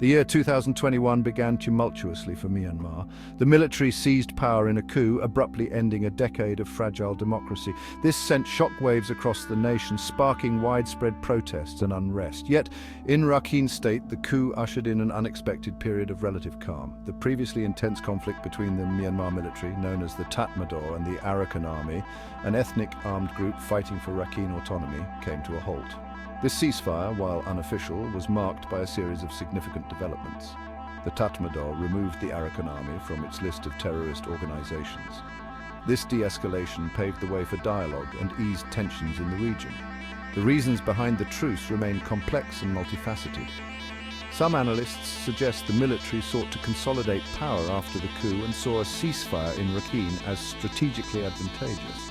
The year 2021 began tumultuously for Myanmar. The military seized power in a coup, abruptly ending a decade of fragile democracy. This sent shockwaves across the nation, sparking widespread protests and unrest. Yet, in Rakhine state, the coup ushered in an unexpected period of relative calm. The previously intense conflict between the Myanmar military, known as the Tatmadaw, and the Arakan army, an ethnic armed group fighting for Rakhine autonomy, came to a halt. This ceasefire, while unofficial, was marked by a series of significant developments. The Tatmadaw removed the Arakan army from its list of terrorist organizations. This de-escalation paved the way for dialogue and eased tensions in the region. The reasons behind the truce remain complex and multifaceted. Some analysts suggest the military sought to consolidate power after the coup and saw a ceasefire in Rakhine as strategically advantageous.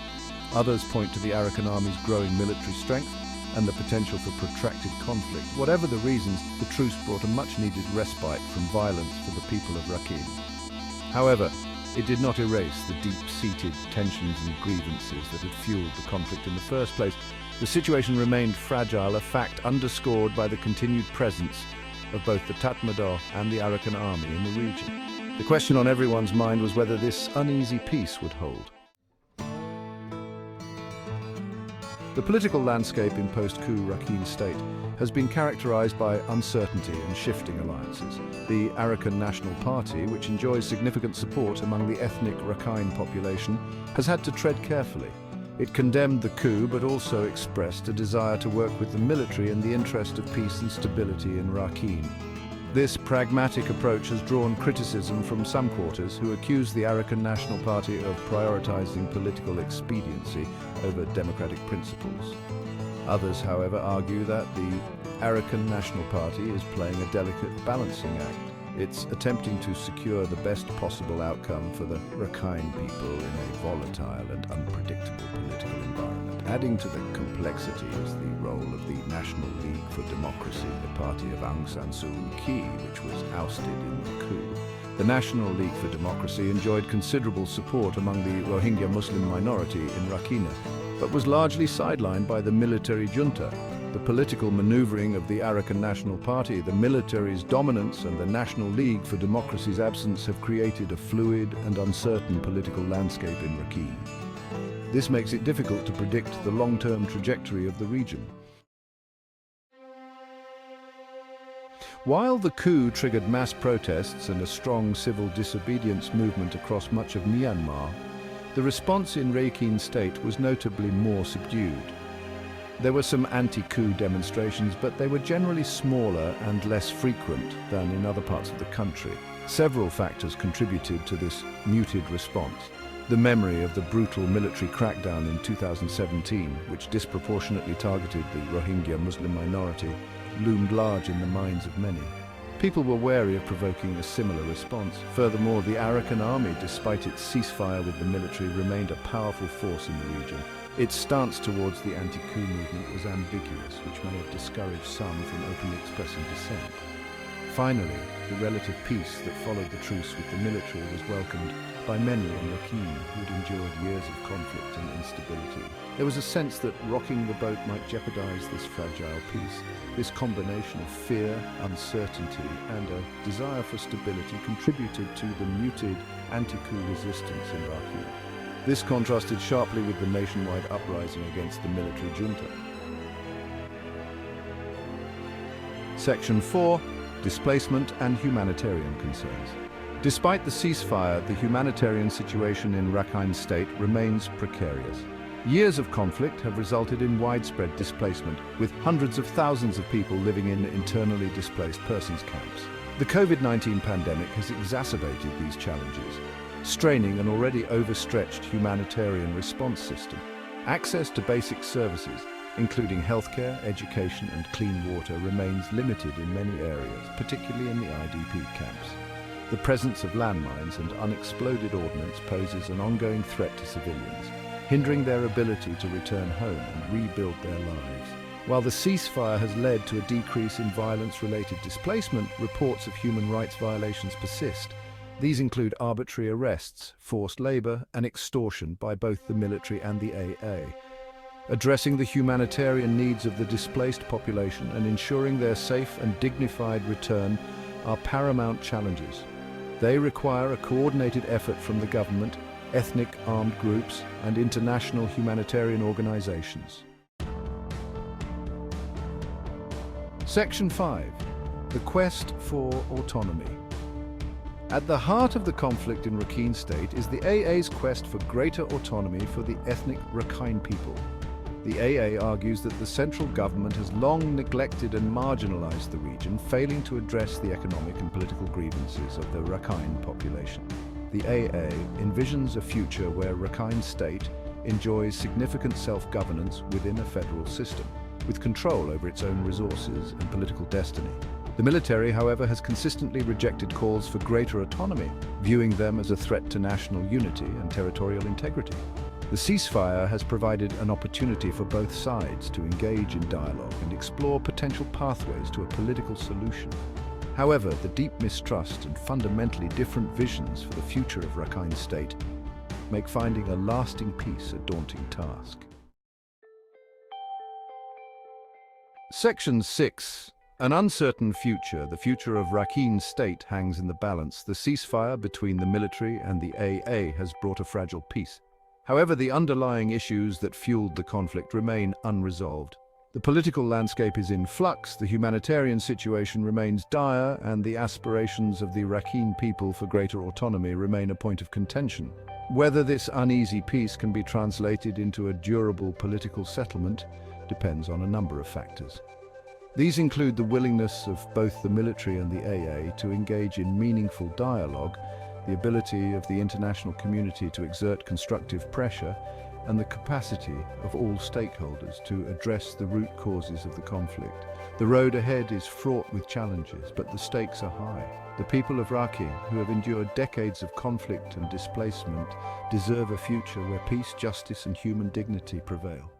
Others point to the Arakan army's growing military strength and the potential for protracted conflict. Whatever the reasons, the truce brought a much-needed respite from violence for the people of Rakhine. However, it did not erase the deep-seated tensions and grievances that had fueled the conflict in the first place. The situation remained fragile, a fact underscored by the continued presence of both the Tatmadaw and the Arakan army in the region. The question on everyone's mind was whether this uneasy peace would hold. The political landscape in post-coup Rakhine state has been characterized by uncertainty and shifting alliances. The Arakan National Party, which enjoys significant support among the ethnic Rakhine population, has had to tread carefully. It condemned the coup but also expressed a desire to work with the military in the interest of peace and stability in Rakhine. This pragmatic approach has drawn criticism from some quarters who accuse the Arakan National Party of prioritizing political expediency over democratic principles. Others, however, argue that the Arakan National Party is playing a delicate balancing act. It's attempting to secure the best possible outcome for the Rakhine people in a volatile and unpredictable political environment. Adding to the complexity is the role of the National League for Democracy, the party of Aung San Suu Kyi, which was ousted in the coup. The National League for Democracy enjoyed considerable support among the Rohingya Muslim minority in Rakhine, but was largely sidelined by the military junta. The political maneuvering of the Arakan National Party, the military's dominance, and the National League for Democracy's absence have created a fluid and uncertain political landscape in Rakhine. This makes it difficult to predict the long-term trajectory of the region. While the coup triggered mass protests and a strong civil disobedience movement across much of Myanmar, the response in Rakhine state was notably more subdued. There were some anti-coup demonstrations, but they were generally smaller and less frequent than in other parts of the country. Several factors contributed to this muted response. The memory of the brutal military crackdown in 2017, which disproportionately targeted the Rohingya Muslim minority, loomed large in the minds of many. People were wary of provoking a similar response. Furthermore, the Arakan army, despite its ceasefire with the military, remained a powerful force in the region. Its stance towards the anti-coup movement was ambiguous, which may have discouraged some from openly expressing dissent. Finally, the relative peace that followed the truce with the military was welcomed by many in Rakhine who had endured years of conflict and instability. There was a sense that rocking the boat might jeopardize this fragile peace. This combination of fear, uncertainty, and a desire for stability contributed to the muted anti-coup resistance in Rakhine. This contrasted sharply with the nationwide uprising against the military junta. Section 4. Displacement and humanitarian concerns. Despite the ceasefire, the humanitarian situation in Rakhine state remains precarious. Years of conflict have resulted in widespread displacement, with hundreds of thousands of people living in internally displaced persons camps. The COVID-19 pandemic has exacerbated these challenges, straining an already overstretched humanitarian response system. Access to basic services, including healthcare, education, and clean water, remains limited in many areas, particularly in the IDP camps. The presence of landmines and unexploded ordnance poses an ongoing threat to civilians, hindering their ability to return home and rebuild their lives. While the ceasefire has led to a decrease in violence-related displacement, reports of human rights violations persist. These include arbitrary arrests, forced labor, and extortion by both the military and the AA. Addressing the humanitarian needs of the displaced population and ensuring their safe and dignified return are paramount challenges. They require a coordinated effort from the government, ethnic armed groups, and international humanitarian organizations. Section 5. The quest for autonomy. At the heart of the conflict in Rakhine State is the AA's quest for greater autonomy for the ethnic Rakhine people. The AA argues that the central government has long neglected and marginalized the region, failing to address the economic and political grievances of the Rakhine population. The AA envisions a future where Rakhine State enjoys significant self-governance within a federal system, with control over its own resources and political destiny. The military, however, has consistently rejected calls for greater autonomy, viewing them as a threat to national unity and territorial integrity. The ceasefire has provided an opportunity for both sides to engage in dialogue and explore potential pathways to a political solution. However, the deep mistrust and fundamentally different visions for the future of Rakhine State make finding a lasting peace a daunting task. Section 6. An uncertain future. The future of Rakhine State hangs in the balance. The ceasefire between the military and the AA has brought a fragile peace. However, the underlying issues that fueled the conflict remain unresolved. The political landscape is in flux, the humanitarian situation remains dire, and the aspirations of the Rakhine people for greater autonomy remain a point of contention. Whether this uneasy peace can be translated into a durable political settlement depends on a number of factors. These include the willingness of both the military and the AA to engage in meaningful dialogue, the ability of the international community to exert constructive pressure, and the capacity of all stakeholders to address the root causes of the conflict. The road ahead is fraught with challenges, but the stakes are high. The people of Rakhine, who have endured decades of conflict and displacement, deserve a future where peace, justice, and human dignity prevail.